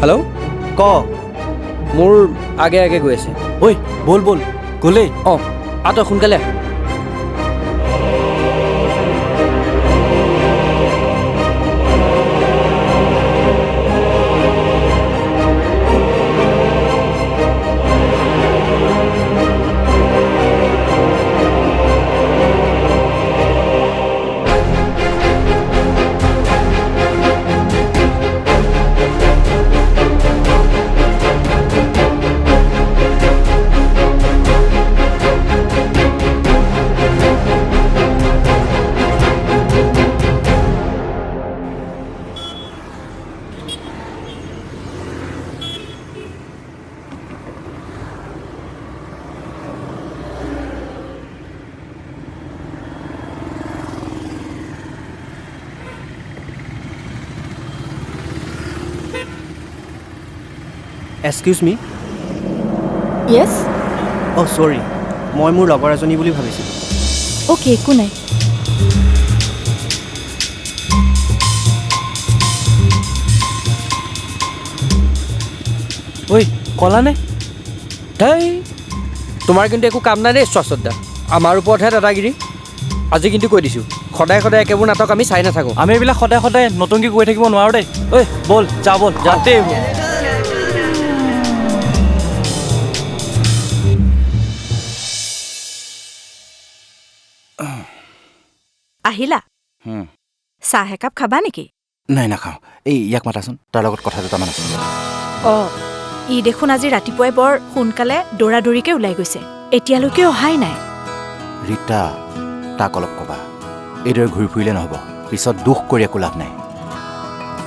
Hello' ক মোৰ আগে আগে গৈ আছে। ঐ বল বল গ'লেই। অঁ তই সোনকালে আহ। এক্সকিউজ মি। য়েছ অ' চৰি, মই মোৰ লগৰ এজনী বুলি ভাবিছিলোঁ। অ'কে, একো নাই। ঐ ক'লানে? হেই তোমাৰ কিন্তু একো কাম নাই দেই শ্বাসদা, আমাৰ ওপৰতহে দাদাগিৰি। আজি কিন্তু কৈ দিছোঁ, সদায় সদায় একেবোৰ নাটক আমি চাই নাথাকোঁ। আমি এইবিলাক সদায় সদায় নতুনকৈ গৈ থাকিব নোৱাৰোঁ দেই। ঐ ব'ল যা ব'ল যাতে এইবোৰ। আহিলা? চাহ একাপ খাবা নেকি? নাই নাখাওঁ। এই ইয়াক মাতাচোন, তাৰ লগত কথা দুটামান আছে। অঁ, ই দেখোন আজি ৰাতিপুৱাই বৰ সোনকালে দৌৰা দৌৰিকৈ ওলাই গৈছে, এতিয়ালৈকে অহাই নাই। ৰীতা, তাক অলপ ক'বা, এইদৰে ঘূৰি ফুৰিলে নহ'ব, পিছত দুখ কৰি একো লাভ নাই।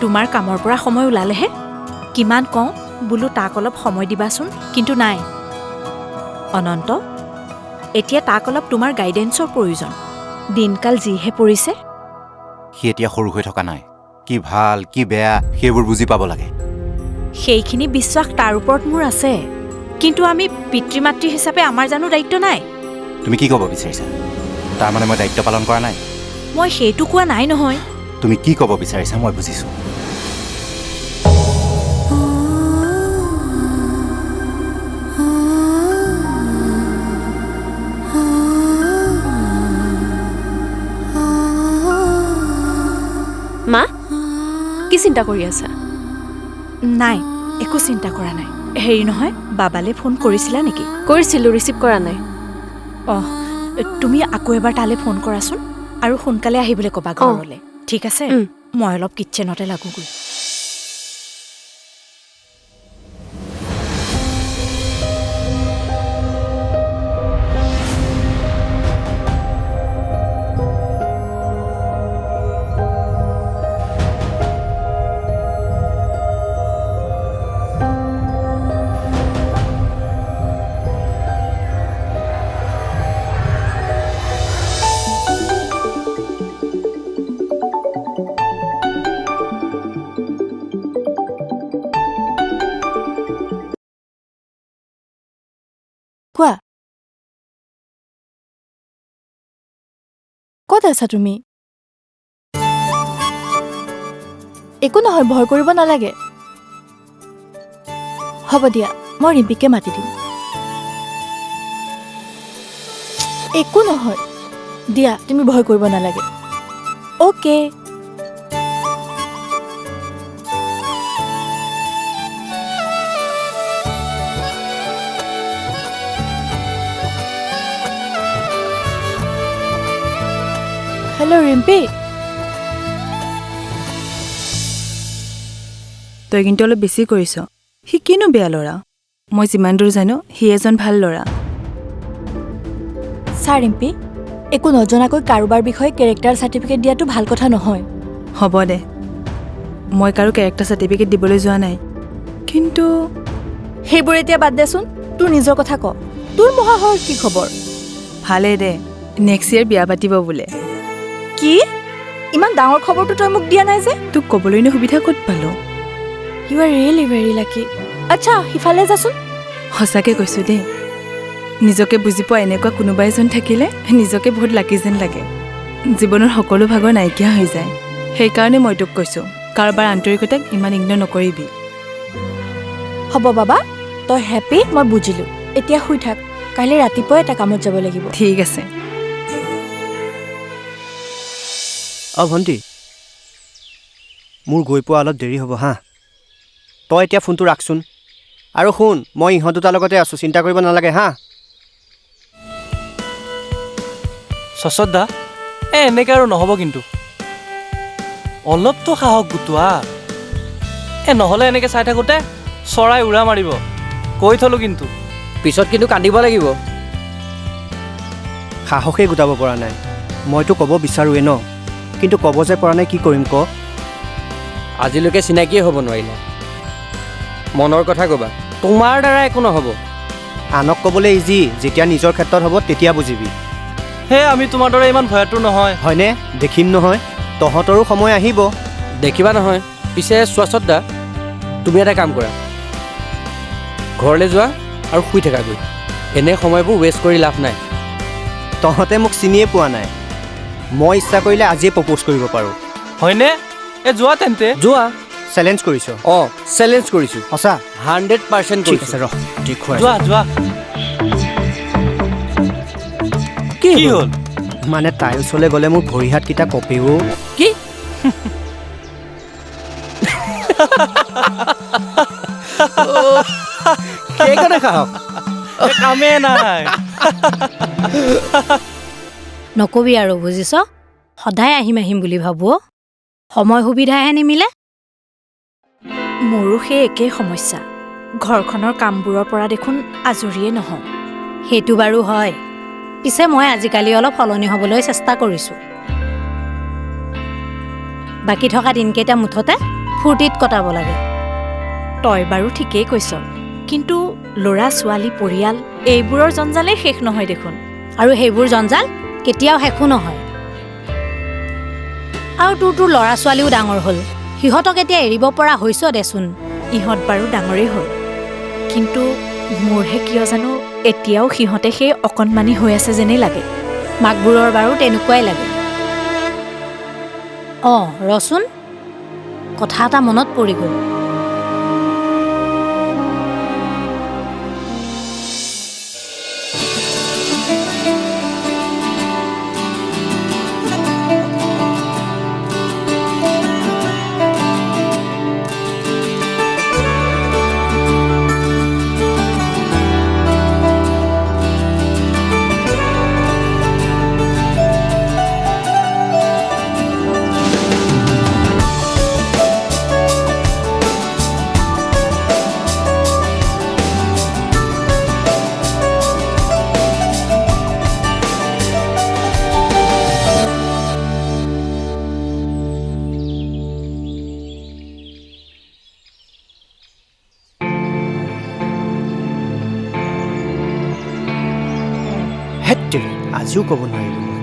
তোমাৰ কামৰ পৰা সময় ওলালেহে। কিমান কওঁ বোলো তাক অলপ সময় দিবাচোন, কিন্তু নাই। অনন্ত, এতিয়া তাক অলপ তোমাৰ গাইডেন্সৰ প্ৰয়োজন। দিনকাল যিহে পৰিছে। সি এতিয়া সৰু হৈ থকা নাই, কি ভাল কি বেয়া সেইবোৰ বুজি পাব লাগে। সেইখিনি বিশ্বাস তাৰ ওপৰত মোৰ আছে, কিন্তু আমি পিতৃ মাতৃ হিচাপে আমাৰ জানো দায়িত্ব নাই? তুমি কি ক'ব বিচাৰিছা? তাৰমানে মই দায়িত্ব পালন কৰা নাই? মই সেইটো কোৱা নাই নহয়। তুমি কি ক'ব বিচাৰিছা মই বুজিছোঁ। মা, কি চিন্তা কৰি আছা? নাই, একো চিন্তা কৰা নাই। হেৰি নহয়, বাবালৈ ফোন কৰিছিলা নেকি? কৰিছিলোঁ, ৰিচিভ কৰা নাই। অঁ, তুমি আকৌ এবাৰ তালৈ ফোন কৰাচোন আৰু সোনকালে আহিবলৈ ক'বা ঘৰলৈ, ঠিক আছে? মই অলপ কিটচেনতে লাগোগৈ। কোৱা, ক'ত আছা তুমি? একো নহয়, ভয় কৰিব নালাগে। হ'ব দিয়া, মই ৰিম্পীকে মাতি দিম। একো নহয় দিয়া, তুমি ভয় কৰিব নালাগে। অ'কে। হেল্ল' ৰিম্পী। তই কিন্তু অলপ বেছি কৰিছ। সি কিনো বেয়া ল'ৰা? মই যিমান দূৰ জানো সি এজন ভাল ল'ৰা। চা ৰিম্পী, একো নজনাকৈ কাৰোবাৰ বিষয়ে কেৰেক্টাৰ চাৰ্টিফিকেট দিয়াটো ভাল কথা নহয়। হ'ব দে, মই কাৰো কেৰেক্টাৰ চাৰ্টিফিকেট দিবলৈ যোৱা নাই, কিন্তু সেইবোৰ এতিয়া বাদ দেচোন, তোৰ নিজৰ কথা ক। তোৰ মহাশয়ৰ কি খবৰ? ভালেই দে, নেক্সট ইয়েৰ বিয়া পাতিব বোলে। কি? ইমান ডাঙৰ খবৰটো তই মোক দিয়া নাই যে? তোক ক'বলৈনো সুবিধা ক'ত পালোঁ? ইউ আৰ ৰিয়েলি ভেৰি লাকি। আচ্ছা, সিফালে যাচোন। সঁচাকৈ কৈছোঁ দেই, নিজকে বুজি পোৱা এনেকুৱা কোনোবা এজন থাকিলে নিজকে বহুত লাকি যেন লাগে। জীৱনৰ সকলো ভাগৰ নাইকিয়া হৈ যায়। সেইকাৰণে মই তোক কৈছোঁ, কাৰোবাৰ আন্তৰিকতাক ইমান ইগন'ৰ নকৰিবি। হ'ব বাবা, তই হেপী, মই বুজিলোঁ। এতিয়া শুই থাক, কাইলৈ ৰাতিপুৱাই এটা কামত যাব লাগিব। ঠিক আছে। ভণ্টি, মোৰ গৈ পোৱা অলপ দেৰি হ'ব হা। তই এতিয়া ফোনটো ৰাখচোন। আৰু শুন, মই ইহঁত দুটাৰ লগতে আছোঁ, চিন্তা কৰিব নালাগে হা। শশত দা, এনেকৈ আৰু নহ'ব কিন্তু। অলপতো সাহস গোটোৱা। নহ'লে এনেকৈ চাই থাকোঁতে চৰাই উৰা মাৰিব। কৈ থলোঁ কিন্তু। পিছত কিন্তু কান্দিব লাগিব। সাহসেই গোটাব পৰা নাই। মইতো ক'ব বিচাৰোঁৱে ন, কিন্তু ক'ব যে পৰা নাই, কি কৰিম ক। আজিলৈকে চিনাকিয়ে হ'ব নোৱাৰিলে। মনৰ কথা ক'বা, তোমাৰ দ্বাৰা একো নহ'ব। আনক ক'বলৈ ইজি, যেতিয়া নিজৰ ক্ষেত্ৰত হ'ব তেতিয়া বুজিবি। হে, আমি তোমাৰ দৰে ইমান ভয়াতুৰ নহয়। হয়নে? দেখিম নহয়, তহঁতৰো সময় আহিব। দেখিবা নহয়। পিছে শ্বাসত দা, তুমি এটা কাম কৰা, ঘৰলৈ যোৱা আৰু শুই থাকাগৈ। এনে সময়বোৰ ৱেষ্ট কৰি লাভ নাই। তহঁতে মোক চিনিয়ে পোৱা নাই। মই ইচ্ছা কৰিলে আজিয়ে প্ৰপ'জ কৰিব পাৰোঁ। হয়নে? যোৱা তেন্তে। যোৱা। চেলেঞ্জ কৰিছ? অঁ, চেলেঞ্জ কৰিছোঁ। সঁচা? 100% ঠিক কৰিছোঁ। আছে, ৰহ দেখুৱাই। যোৱা যোৱা। কি হ'ল? মানে তাইৰ ওচৰলৈ গ'লে মোৰ ভৰি হাতকেইটা কঁপেও। কি? সেইকাৰণে সাহস কামেই নাই। নকবি আৰু বুজিছ, সদায় আহিম আহিম বুলি ভাবোঁ, সময় সুবিধাহে নিমিলে। মোৰো সেই একেই সমস্যা। ঘৰখনৰ কামবোৰৰ পৰা দেখোন আজৰিয়ে নহওঁ। সেইটো বাৰু হয়, পিছে মই আজিকালি অলপ সলনি হ'বলৈ চেষ্টা কৰিছোঁ। বাকী থকা দিনকেইটা মুঠতে ফূৰ্তিত কটাব লাগে। তই বাৰু ঠিকেই কৈছ, কিন্তু ল'ৰা ছোৱালী পৰিয়াল এইবোৰৰ জঞ্জালেই শেষ নহয় দেখোন। আৰু সেইবোৰ জঞ্জাল কেতিয়াও শেষো নহয়। আৰু তোৰ ল'ৰা ছোৱালীও ডাঙৰ হ'ল, সিহঁতক এতিয়া এৰিব পৰা হৈছ দেচোন। ইহঁত বাৰু ডাঙৰেই হ'ল, কিন্তু মোৰহে কিয় জানো এতিয়াও সিহঁতে সেই অকণমানি হৈ আছে যেনেই লাগে। মাকবোৰৰ বাৰু তেনেকুৱাই লাগে। অঁ ৰচোন, কথা এটা মনত পৰি গ'ল। আজিও ক'ব নোৱাৰিলোঁ মই।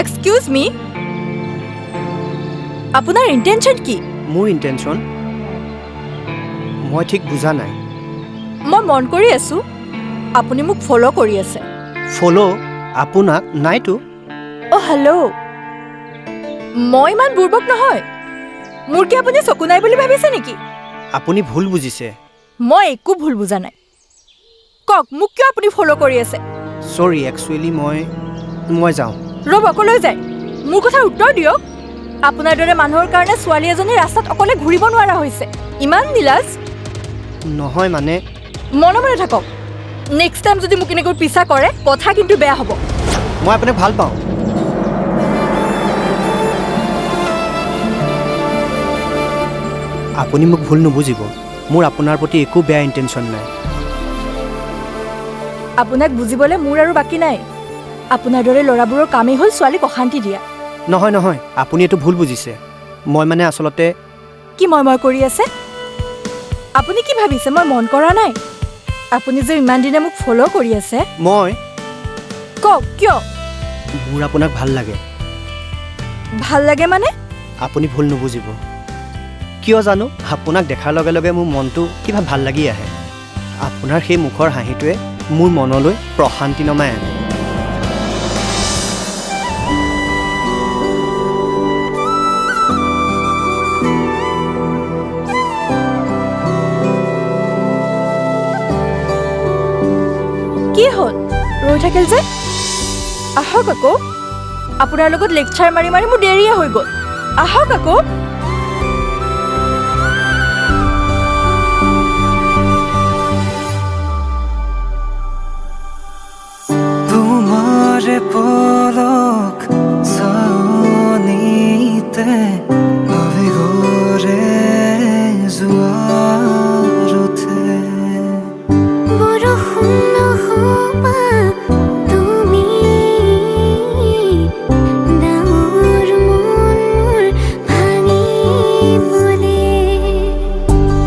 এক্সকিউজ মি, আপোনাৰ ইণ্টেনশ্যন কি? মোৰ ইণ্টেনশ্যন মই ঠিক বুজা নাই। মই মন কৰি আছোঁ, আপুনি মোক ফ'ল' কৰি আছে। ফ'ল' আপোনাক? নাইতো। অ' হেল্ল', মই ইমান বুৰ্বক নহয়। মোৰ কি আপুনি চকু নাই বুলি ভাবিছে নেকি? আপুনি ভুল বুজিছে। মই একো ভুল বুজা নাই। কওক, মোক কিয় আপুনি ফ'ল' কৰি আছে? চৰি, একচুৱেলি মই যাওঁ। ৰ'ব, অকলৈ যায়? মোৰ কথাৰ উত্তৰ দিয়ক। আপোনাৰ দৰে মানুহৰ কাৰণে ছোৱালী এজনী ৰাস্তাত অকলে ঘূৰিব নোৱাৰা হৈছে। ইমান নিলাজ নহয় মানে। মনে মনে থাকক। নেক্সট টাইম যদি মোক এনেকৈ পিছা কৰে, কথা কিন্তু বেয়া হ'ব। মই আপোনাক ভাল পাওঁ। আপুনি মোক ভুল নুবুজিব, মোৰ আপোনাৰ প্ৰতি একো বেয়া ইণ্টেনশ্যন নাই। আপোনাক বুজিবলৈ মোৰ আৰু বাকী নাই। আপোনাৰ দৰে ল'ৰাবোৰৰ কামেই হ'ল ছোৱালীক অশান্তি দিয়া। নহয় নহয়, আপুনি এইটো ভুল বুজিছে। মই মানে আচলতে। কি মই কৰি আছে? আপুনি কি ভাবিছে মই মন কৰা নাই? আপুনি যে ইমান দিনে মোক ফ'ল' কৰি আছে। মই কওক কিয়? মোৰ আপোনাক ভাল লাগে। ভাল লাগে মানে? আপুনি ভুল নুবুজিব। কিয় জানো, আপোনাক দেখাৰ লগে লগে মোৰ মনটো কিবা ভাল লাগি আহে। আপোনাৰ সেই মুখৰ হাঁহিটোৱে মোৰ মনলৈ প্ৰশান্তি নমাই আনে। থাকিল যে আহক আকৌ আপোনাৰ লগত লেকচাৰ মাৰি মাৰি মোৰ দেৰিয়ে হৈ গ'ল আহক আকৌ তোমাৰ পলক চানিতে ভাবি ঘৰে জোয়াৰ উঠে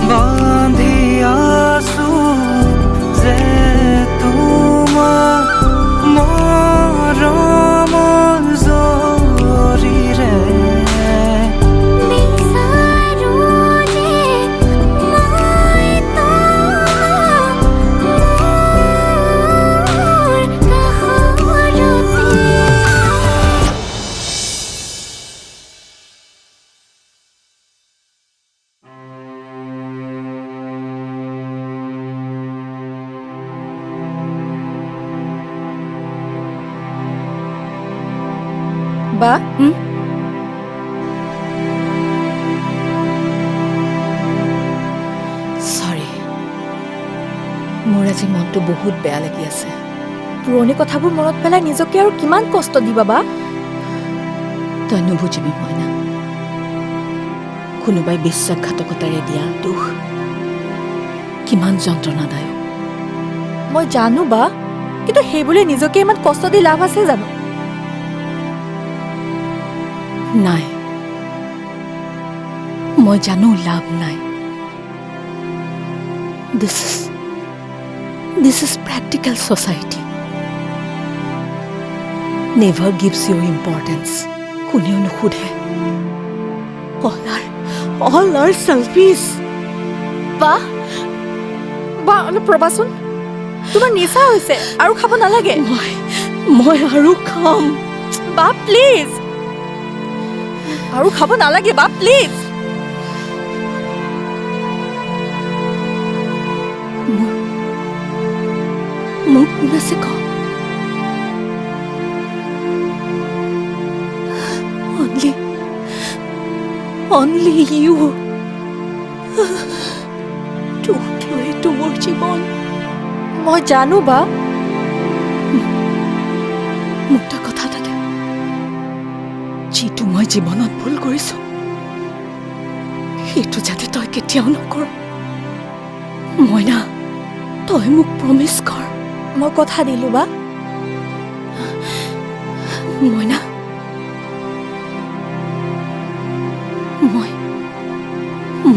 বান্ধি আছো যে তোমাৰ মৰমৰ জৰিৰে বা চৰি মোৰ আজি মনটো বহুত বেয়া লাগি আছে পুৰণি কথাবোৰ মনত পেলাই নিজকে আৰু কিমান কষ্ট দিবা বা তই নুবুজিবি মইনা কোনোবাই বিশ্বাসঘাতকতাৰে দিয়া দুখ কিমান যন্ত্ৰণাদায়ক মই জানো বা কিন্তু সেইবুলি নিজকে ইমান কষ্ট দি লাভ আছে জানো নাই মই জানো লাভ নাই This is practical society. Never gives you importance. কোনেও নুসুধে all are selfish. বা বা অলপ ৰবাচোন তোমাৰ নিচা হৈছে আৰু খাব নালাগে মই আৰু খাম বা প্লিজ আৰু খাব নালাগে বা প্লিজ মোক কোনে শিক only you তোক লৈতো মোৰ জীৱন মই জানো বা মোক এটা কথা এটা দে যিটো মই জীৱনত ভুল কৰিছো সেইটো যাতে তই কেতিয়াও নকৰ মইনা তই মোক প্ৰমিছ কৰ মই কথা দিলো বা মইনা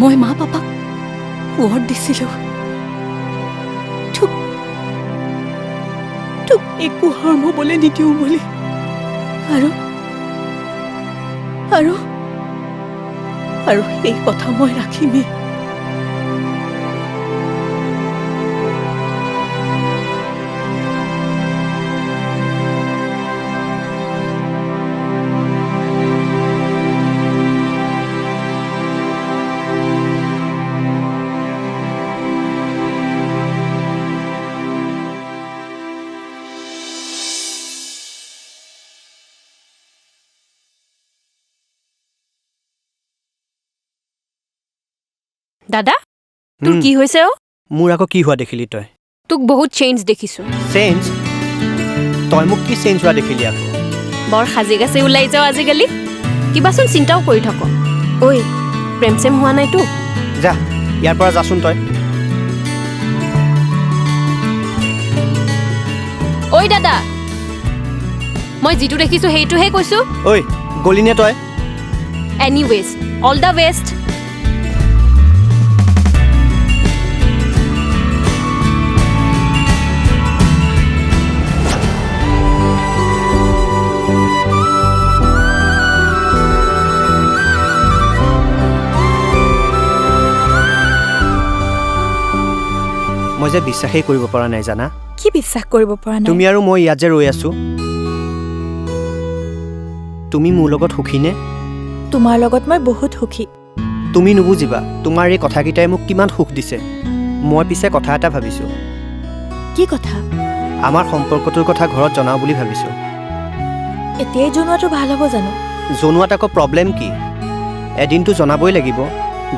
মই মা পাপাক ৱৰ্ড দিছিলো তোক একো হাৰ্ম হ'বলৈ নিদিওঁ বুলি আৰু সেই কথা মই ৰাখিমেই দাদা তোৰ কি হৈছে অ মোৰ আকৌ কি হোৱা দেখিলি তই তোক বহুত চেঞ্জ দেখিছো চেঞ্জ তই মোক কি চেঞ্জ হোৱা দেখিলি আকৌ বৰ সাজি গাছে ওলাই যাও আজিকালি কিবাচোন চিন্তাও কৰি থাক ঐ প্ৰেম চেম হোৱা নাইতো যা ইয়াৰ পৰা যাচোন তই ঐ দাদা মই যিটো দেখিছো সেইটোহে কৈছো ঐ গলিনে তই এনিৱেজ অল দ্য বেষ্ট মই যে বিশ্বাসেই কৰিব পৰা নাই জানা কি বিশ্বাস কৰিব পৰা নাই তুমি আৰু মই ইয়াত যে ৰৈ আছো তুমি মোৰ লগত সুখী নে তোমাৰ লগত মই বহুত সুখী তুমি নুবুজিবা তোমাৰ এই কথাকেইটাই মোক কিমান সুখ দিছে মই পিছে কথা এটা ভাবিছো কি কথা আমাৰ সম্পৰ্কটোৰ কথা ঘৰত জনাওঁ বুলি ভাবিছোঁ। এতিয়াই জনোৱাটো ভাল হ'ব জানো? জনোৱাত আকৌ প্ৰব্লেম কি? এদিনটো জনাবই লাগিব।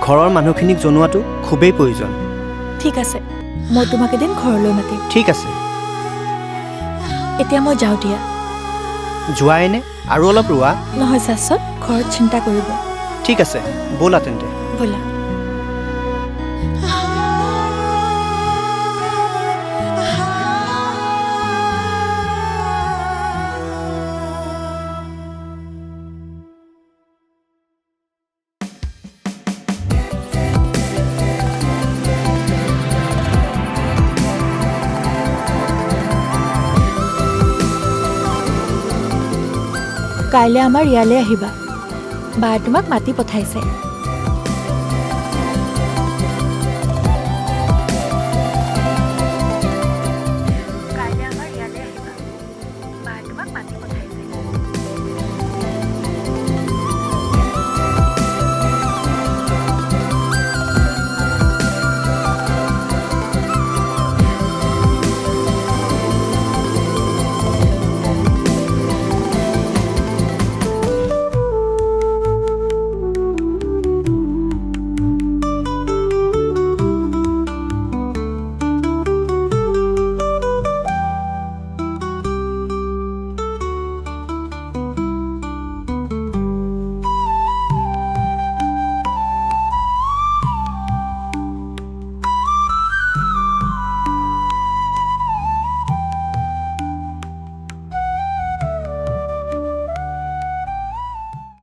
ঘৰৰ মানুহখিনিক জনোৱাটো খুবেই প্ৰয়োজন। ঠিক আছে, মই তোমাক এদিন ঘৰলৈ মাতিম। ঠিক আছে, এতিয়া মই যাওঁ দিয়া। যোৱাইনে আৰু অলপ ৰোৱা? নহয় শাশ্বত, ঘৰত চিন্তা কৰিব। ঠিক আছে, ব'লা তেন্তে। ব'লা। কাইলৈ আমাৰ ইয়ালৈ আহিবা। বায়ে তোমাক মাতি পঠাইছে।